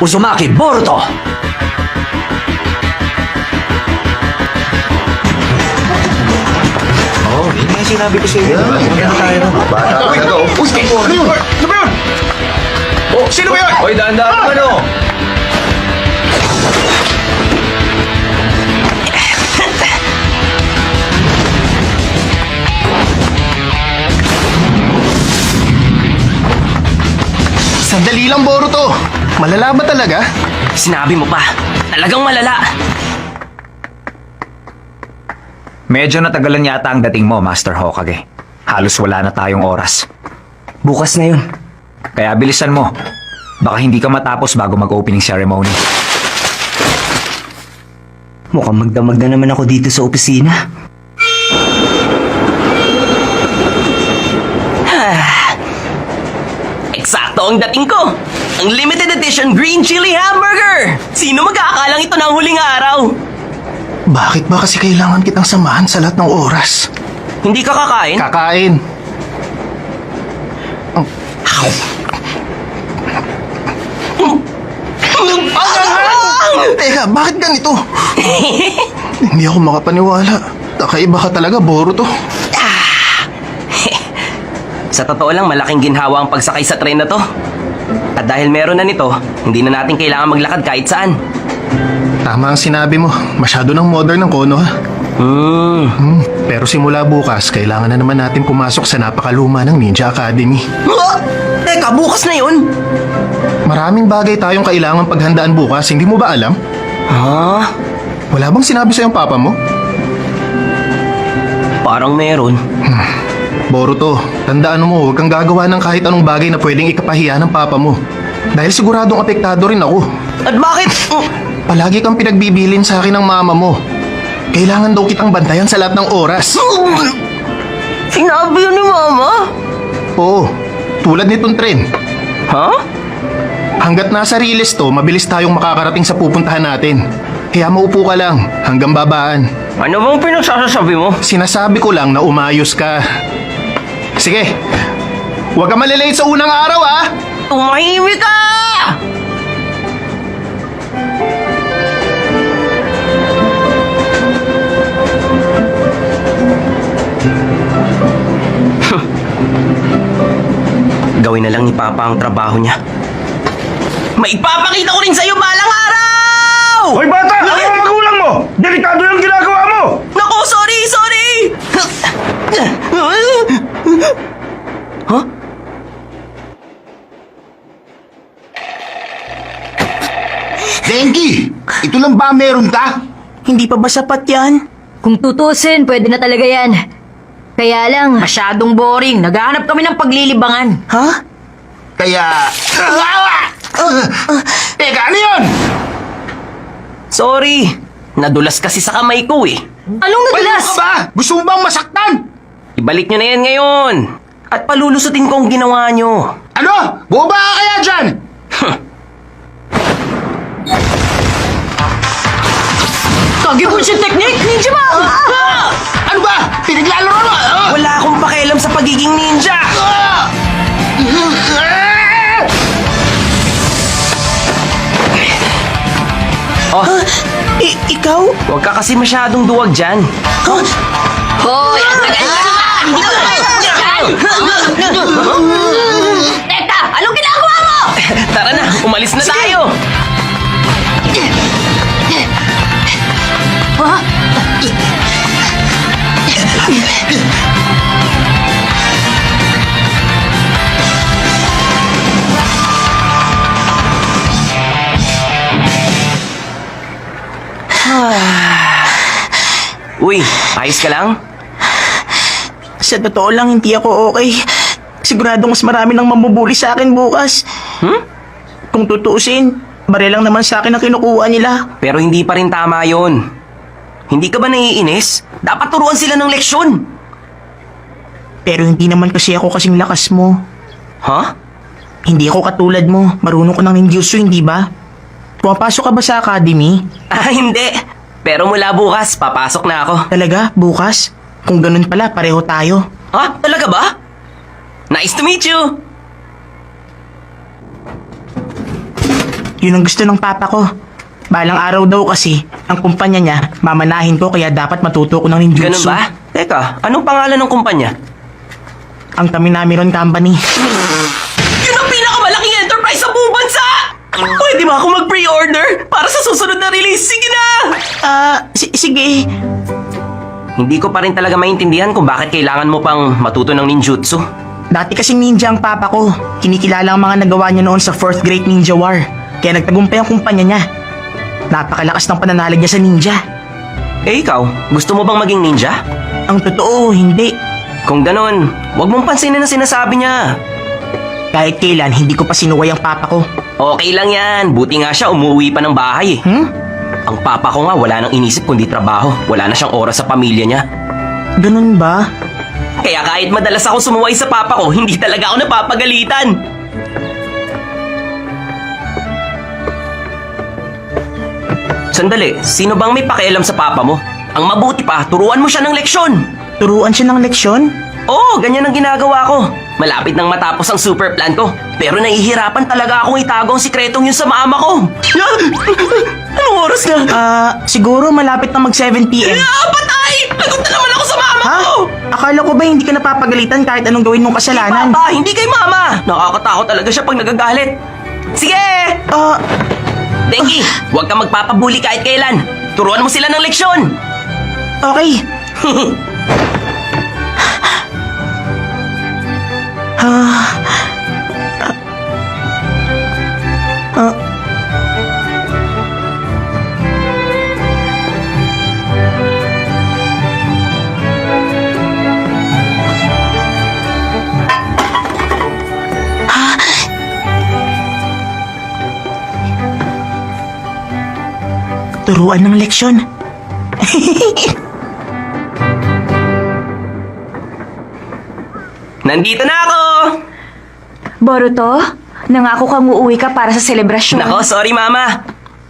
Uzumaki Boruto! Oo, yun nga yung sinabi ko sa iyo. Ano tayo? Bata ka na to. Uy, ano yun? Ano ba yun? Oh, sino ba yun? Hoy, dahan-dahan ka no! Sandali lang, Boruto. Malala ba talaga? Sinabi mo pa, talagang malala! Medyo natagalan yata ang dating mo, Master Hokage. Halos wala na tayong oras. Bukas na yun. Kaya bilisan mo. Baka hindi ka matapos bago mag-opening ceremony. Mukhang magdamag na naman ako dito sa opisina. Eksakto ang dating ko! Ang limited edition green chili hamburger! Sino mag-aakalang ito ng huling araw? Bakit ba kasi kailangan kitang samahan sa lahat ng oras? Hindi ka kakain? Kakain. Teka, bakit ganito? Hindi ako makapaniwala. Kakaiba ka talaga, Boruto. Sa totoo lang, malaking ginhawa ang pagsakay sa tren na to. At dahil meron na nito, hindi na natin kailangan maglakad kahit saan. Tama ang sinabi mo. Masyado ng modern ng Kono, ha? Pero simula bukas, kailangan na naman natin pumasok sa napakaluma ng Ninja Academy. Teka, bukas na yun? Maraming bagay tayong kailangan paghandaan bukas, hindi mo ba alam? Ha? Wala bang sinabi sa'yo ang papa mo? Parang meron. Boruto, tandaan mo, huwag kang gagawa ng kahit anong bagay na pwedeng ikapahiya ng papa mo. Dahil siguradong apektado rin ako. At bakit? Palagi kang pinagbibilin sa akin ng mama mo. Kailangan daw kitang bantayan sa lahat ng oras. Sinabi yun ni Mama? Oo, tulad nitong tren. Ha? Hanggat nasa riles to, mabilis tayong makakarating sa pupuntahan natin. Kaya maupo ka lang hanggang babaan. Ano bang pinagsasasabi mo? Sinasabi ko lang na umayos ka. Sige, huwag ka malilate sa unang araw, ha? Tumahimik ka! Gawin na lang ni Papa ang trabaho niya. Maipapakita ko rin sa'yo balang araw! Hoy bata! Ano ang magulang mo? Delikado yung ginagawa mo! Naku, sorry! Huh? Denki! Ito lang ba meron ka? Hindi pa ba sapat yan? Kung tutusin, pwede na talaga yan. Kaya lang, Masyadong boring. Naghahanap kami ng paglilibangan. Ha? Kaya... Teka, ano yun? Sorry. Nadulas kasi sa kamay ko eh. anong Baliw nadulas? ka ba? Gusto mo bang masaktan? Ibalik nyo na yan ngayon. At palulusutin ko ang ginawa nyo. Ano? Boba ka kaya dyan? Kagibulsin technique! Ninja ba? Ano ba? Pinaglalaro mo? Wala akong pakialam sa pagiging ninja. Oh, Ikaw? huwag ka kasi masyadong duwag dyan. Hoy, ang tagal Teka, anong ginagawa mo? Tara na, umalis na tayo. Uy, ayos ka lang? Sa totoo lang, hindi ako okay. Sigurado mas marami nang mamubuli sa akin bukas. Kung tutuusin, baril lang naman sa akin ang kinukuha nila. Pero hindi pa rin tama yon. Hindi ka ba naiinis? Dapat turuan sila ng leksyon. Pero hindi naman kasi ako kasing lakas mo. Ha? Hindi ako katulad mo. Marunong ko ng ninjutsu, hindi ba? Pumapasok ka ba sa academy? Ah, hindi. Pero mula bukas, papasok na ako. Talaga? Bukas? Kung ganun pala, pareho tayo. Ha? Talaga ba? Nice to meet you! Yun ang gusto ng papa ko. Balang araw daw kasi, ang kumpanya niya, mamanahin ko kaya dapat matuto ko ng ninjutsu. Ganun ba? Teka, anong pangalan ng kumpanya? Ang Taminamiron Company. Yun ang pinakamalaking enterprise sa buong bansa! Pwede ba ako mag-pre-order para sa susunod na release? Sige na! Sige. Hindi ko pa rin talaga maintindihan kung bakit kailangan mo pang matuto ng ninjutsu. Dati kasing ninja ang papa ko. Kinikilala ang mga nagawa niya noon sa 4th Great Ninja War. Kaya nagtagumpay ang kumpanya niya. Napakalakas ng pananalig niya sa ninja. Eh ikaw, gusto mo bang maging ninja? Ang totoo, hindi. Kung ganon, huwag mong pansinin ang sinasabi niya. Kahit kailan, hindi ko pa sinuway ang papa ko. Okay lang yan, buti nga siya umuwi pa ng bahay. Ang papa ko nga wala nang inisip kundi trabaho. Wala na siyang oras sa pamilya niya. Ganun ba? Kaya kahit madalas ako sumuway sa papa ko, hindi talaga ako napapagalitan. Sandali, sino bang may pakialam sa papa mo? Ang mabuti pa, turuan mo siya ng leksyon. Turuan siya ng leksyon? Oo, ganyan ang ginagawa ko. Malapit nang matapos ang super plan ko. Pero nahihirapan talaga akong itago ang sikretong yun sa mama ko. Anong oras na? Siguro malapit na mag 7 p.m. Patay! Lagot na naman ako sa mama Ha? ko! Akala ko ba hindi ka napapagalitan kahit anong gawin mong kasalanan? Papa, hindi kay mama. Nakakatakot talaga siya pag nagagalit. Sige! Denki, huwag kang magpapabuli kahit kailan. Turuan mo sila ng leksyon. Okay. Turuan ng leksyon. Nandito na ako! Boruto, nangako kang uuwi ka para sa selebrasyon. Nako, sorry mama.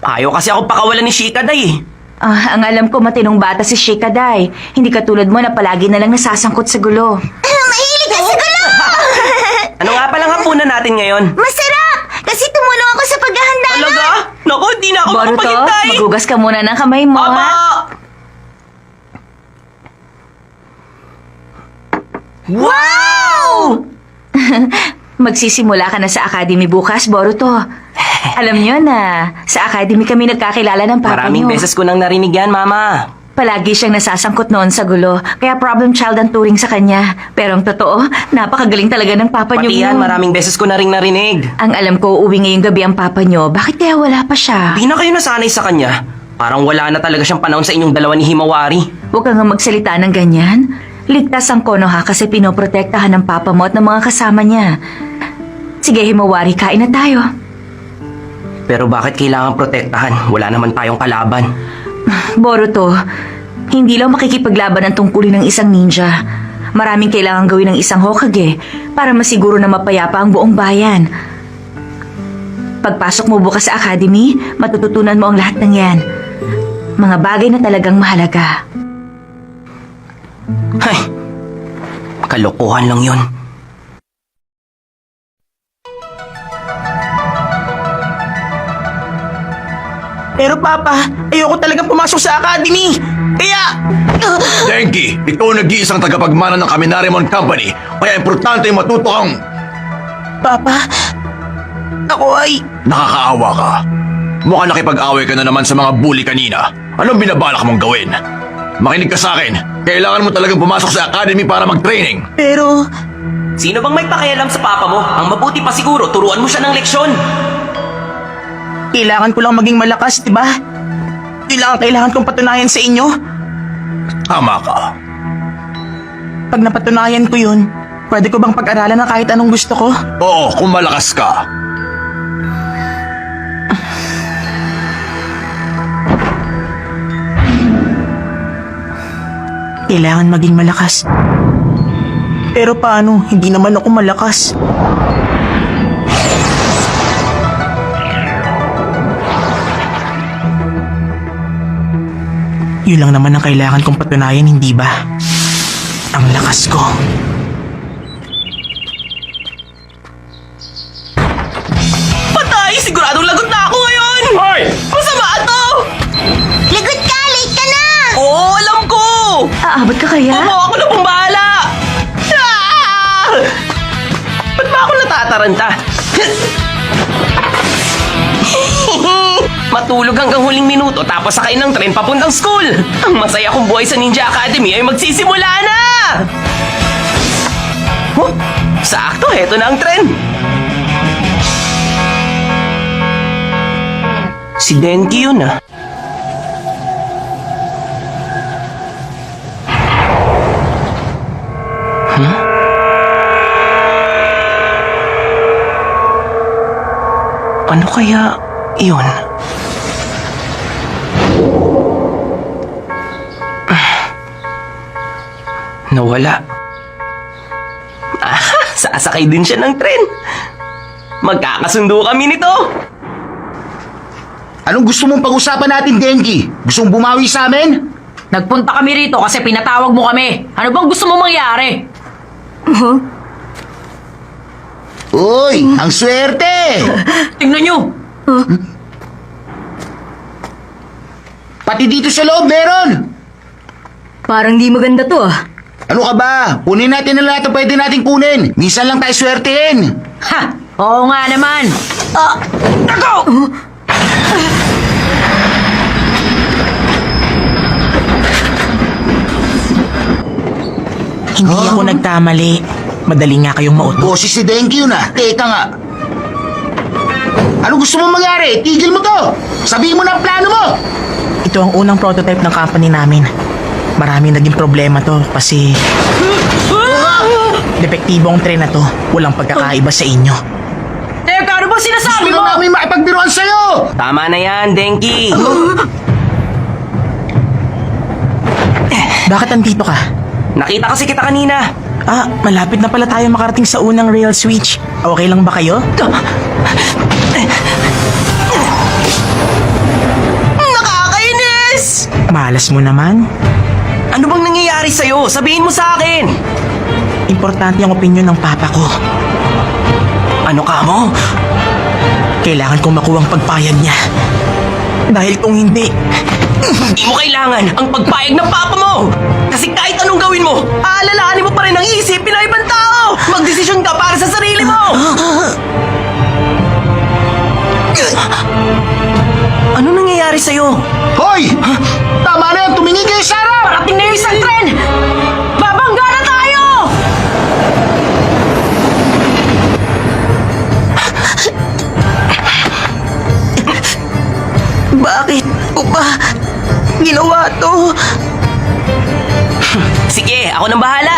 Ayaw kasi ako pakawalan ni Shikaday eh. Ang alam ko matinong bata si Shikaday. Hindi katulad mo na palagi na lang nasasangkot sa gulo. Mahilig ka sa gulo! Ano nga palang hapunan natin ngayon? Masarap! Kasi tumulong ako sa paghahanda na. Talaga? Naku, di na ako Boruto, makapaghintay! magugas ka muna ng kamay mo, Aba! ha? Wow! Magsisimula ka na sa academy bukas, Boruto. Alam niyo na, sa academy kami nagkakilala ng papa Maraming niyo. beses ko nang narinig yan, mama. Palagi siyang nasasangkot noon sa gulo, kaya problem child ang turing sa kanya. Pero ang totoo, napakagaling talaga ng papa niyo. Pati yan, maraming beses ko na ring narinig. Ang alam ko, uwi ngayong gabi ang papa niyo. Bakit kaya wala pa siya? Di na kayo nasanay sa kanya. Parang wala na talaga siyang panahon sa inyong dalawa ni Himawari. Huwag kang nga magsalita ng ganyan. Ligtas ang Konoha kasi pinoprotektahan ng papa mo at ng mga kasama niya. Sige, Himawari, kain na tayo. Pero bakit kailangan protektahan? Wala naman tayong kalaban. Boruto, hindi lang makikipaglaban ang tungkulin ng isang ninja. Maraming kailangan gawin ng isang Hokage para masiguro na mapayapa ang buong bayan. Pagpasok mo bukas sa academy, matututunan mo ang lahat ng yan. Mga bagay na talagang mahalaga. Ay, kalokohan lang yun. Pero papa, ayoko talagang pumasok sa academy. Kaya... Denki, ikaw ang nag-iisang tagapagmana ng Kaminarimon Company. Kaya importante matuto kang Papa, ako ay... nakakaawa ka. Mukhang nakipag-away ka na naman sa mga bully kanina. Anong binabalak mong gawin? Makinig ka sa akin. Kailangan mo talagang pumasok sa academy para mag-training. Pero... Sino bang may pakialam sa papa mo? Ang mabuti pa siguro, turuan mo siya ng leksyon. Kailangan ko lang maging malakas, di ba? Kailangan kong patunayan sa inyo. Tama ka. Pag napatunayan ko yun, pwede ko bang pag-aralan na kahit anong gusto ko? Oo, kung malakas ka. Kailangan maging malakas. Pero paano? Hindi naman ako malakas. Yun lang naman ang kailangan kong patunayan, hindi ba? Ang lakas ko. Patay! Siguradong lagot na ako natataranta. Matulog hanggang huling minuto tapos sakay ng tren papuntang school. Ang masaya kong buhay sa Ninja Academy ay magsisimula na! Huh? Sakto, heto na ang tren. Si Denki yun ah. Ano kaya yun? Nawala. Sasakay din siya ng tren. Magkakasundo kami nito. Anong gusto mong pag-usapan natin, Denki? Gusto mong bumawi sa amin? Nagpunta kami rito kasi pinatawag mo kami. Ano bang gusto mo mangyari? Uy, ang swerte! Tingnan nyo. Pati dito sa loob meron! Parang di maganda to ah. Ano ka ba? Kunin natin na lahat ang pwede natin kunin. Minsan lang tayo swertein. Ha! Oo nga naman. Hindi ako nagkamali. Madali nga kayong mauto. Boses si Denki yun ah. Teka nga. Ano gusto mong mangyari? Tigil mo to! Sabihin mo na ang plano mo! Ito ang unang prototype ng company namin. Maraming naging problema to kasi depektibo ang tren na to. Walang pagkakaiba sa inyo. Teka, ano bang sinasabi Gusto mo? na namin makipagbiruan sa'yo! Tama na yan, Denki. Bakit andito ka? Nakita kasi kita kanina. Malapit na pala tayo makarating sa unang rail switch. Okay lang ba kayo? Nakakainis! Malas mo naman. Ano bang nangyayari sa'yo? Sabihin mo sa akin. Importante ang opinyon ng papa ko. Ano ka mo? Kailangan kong makuha ang pagpayag niya. Dahil kung hindi, Hindi mo kailangan ang pagpayag ng papa mo! Kasi kahit anong gawin mo, aalalahanin mo pa rin ang isipin ng ibang tao! Magdesisyon ka para sa sarili mo! Ano nangyayari sa'yo? Hoy! Tama na yan! Tumingin kayo sa harap! Parating na yung isang tren! Babangga na tayo! bakit ko ba ginawa to? Sige, ako nang bahala!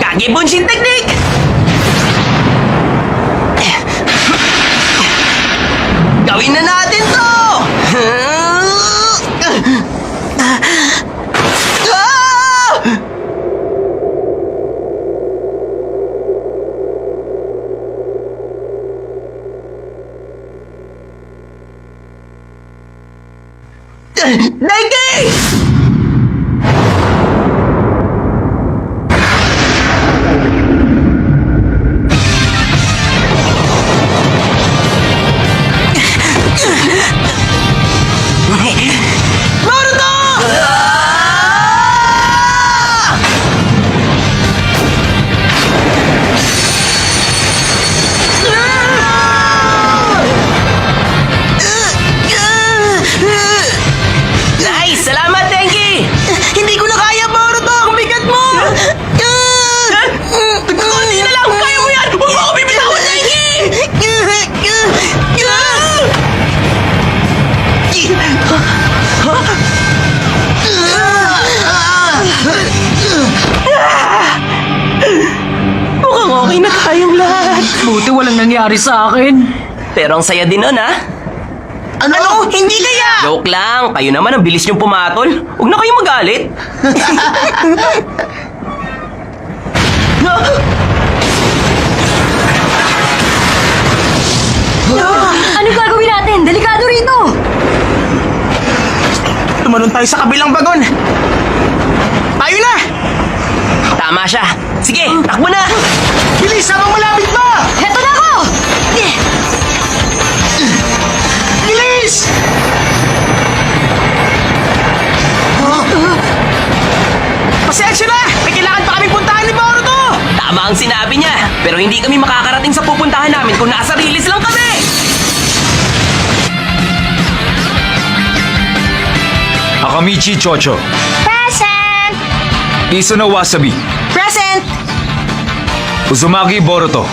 Kage Bunshin Technique! Gawin na natin to! Nike! Naruto! Nice! Salamat, Denki! Hindi ko na kaya, Boruto! Ang bigat mo! Kunti na lang! Kaya mo yan! Huwag mo ako bibitawan, Denki! Mukhang okay na tayong lahat. Buti walang nangyari sa akin. Pero ang saya din nun, ha? Ano? Hindi kaya! Joke lang. Kayo naman ang bilis niyong pumatol. Huwag na kayong magalit. Ano gagawin natin? Delikado rito! Tumalon tayo sa kabilang bagon. Tayo na! Tama siya. Sige, takbo na! Bilis! Habang malapit pa! Heto na ako! Bilis! sinabi niya. Pero hindi kami makakarating sa pupuntahan namin kung nasa release lang kami! Akamichi Chocho. Present! Iso na Wasabi. Present! Uzumaki Boruto.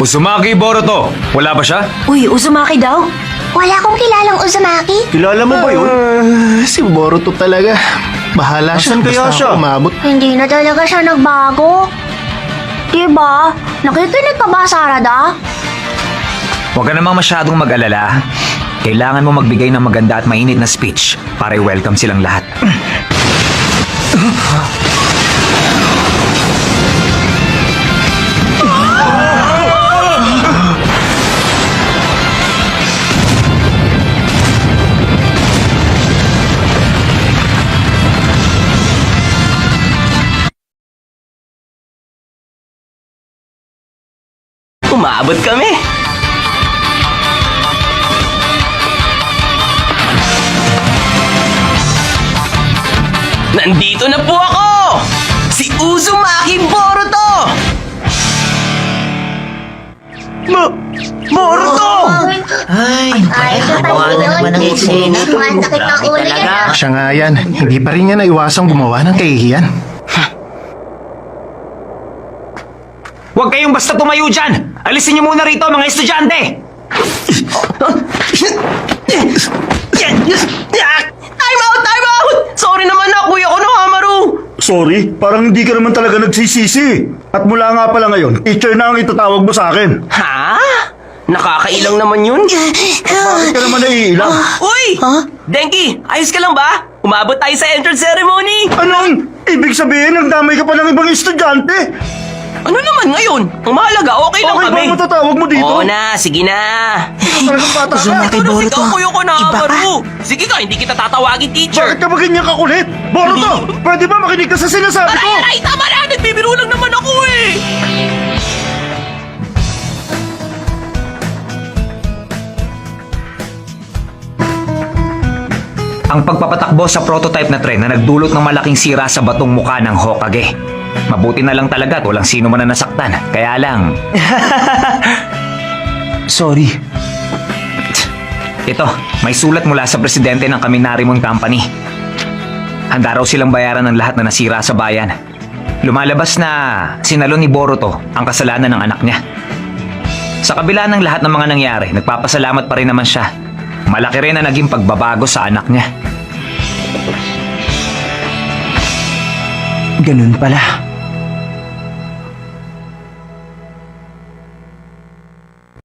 Uzumaki Boruto. Wala ba siya? Uy, Uzumaki daw? Wala akong kilalang Uzumaki. Kilala mo ba yun? Si Boruto talaga. Bahala siya. Basta ako umabot. Hindi na talaga siya nagbago. Diba? Nakikinig ka ba, Sarada? Huwag ka namang masyadong mag-alala. Kailangan mo magbigay ng maganda at mainit na speech para i-welcome silang lahat. Umabot kami! Nandito na po ako! Si Uzumaki Boruto! Boruto! Ay, nakuha na naman ang eksena. Ang sakit ng ulo niya. Siya nga yan. Hindi pa rin niya naiwasang gumawa ng kahihiyan. Huwag kayong basta tumayo dyan! Alisin niyo muna rito, mga estudyante! Time out! Time out! Sorry naman na, kuya ko na Hamaru! Sorry, parang hindi ka naman talaga nagsisisi. At mula nga pala ngayon, teacher na ang itatawag mo sa akin. Ha? Nakakailang naman yun? Bakit ka naman naiilang? Uy! Denki, ayos ka lang ba? Umabot tayo sa entrance ceremony! Anong? Ibig sabihin, nagdamay ka pa ng ibang estudyante? Ano naman ngayon? Ang mahalaga, okay lang Okay kami. ba matatawag mo dito? Oo na, sige na. Talagang bata ka. Uzumaki Boruto. Ikaw, kuya ko na, Iba ka. Hamaru. Sige ka, hindi kita tatawagin, teacher. Bakit ka ba ganyan kakulit? Boruto, pwede ba makinig ka sa sinasabi ko? Aray, tama na! Nagbibiro lang naman ako eh! Ang pagpapatakbo sa prototype na tren na nagdulot ng malaking sira sa batong muka ng Hokage. Mabuti na lang talaga at walang sino man na nasaktan. Kaya lang... Sorry. Ito, may sulat mula sa presidente ng Kaminarimon Company. Handa raw silang bayaran ng lahat na nasira sa bayan. Lumalabas na sinalo ni Boruto ang kasalanan ng anak niya. Sa kabila ng lahat ng mga nangyari, nagpapasalamat pa rin naman siya. Malaki rin na naging pagbabago sa anak niya. Ganun pala.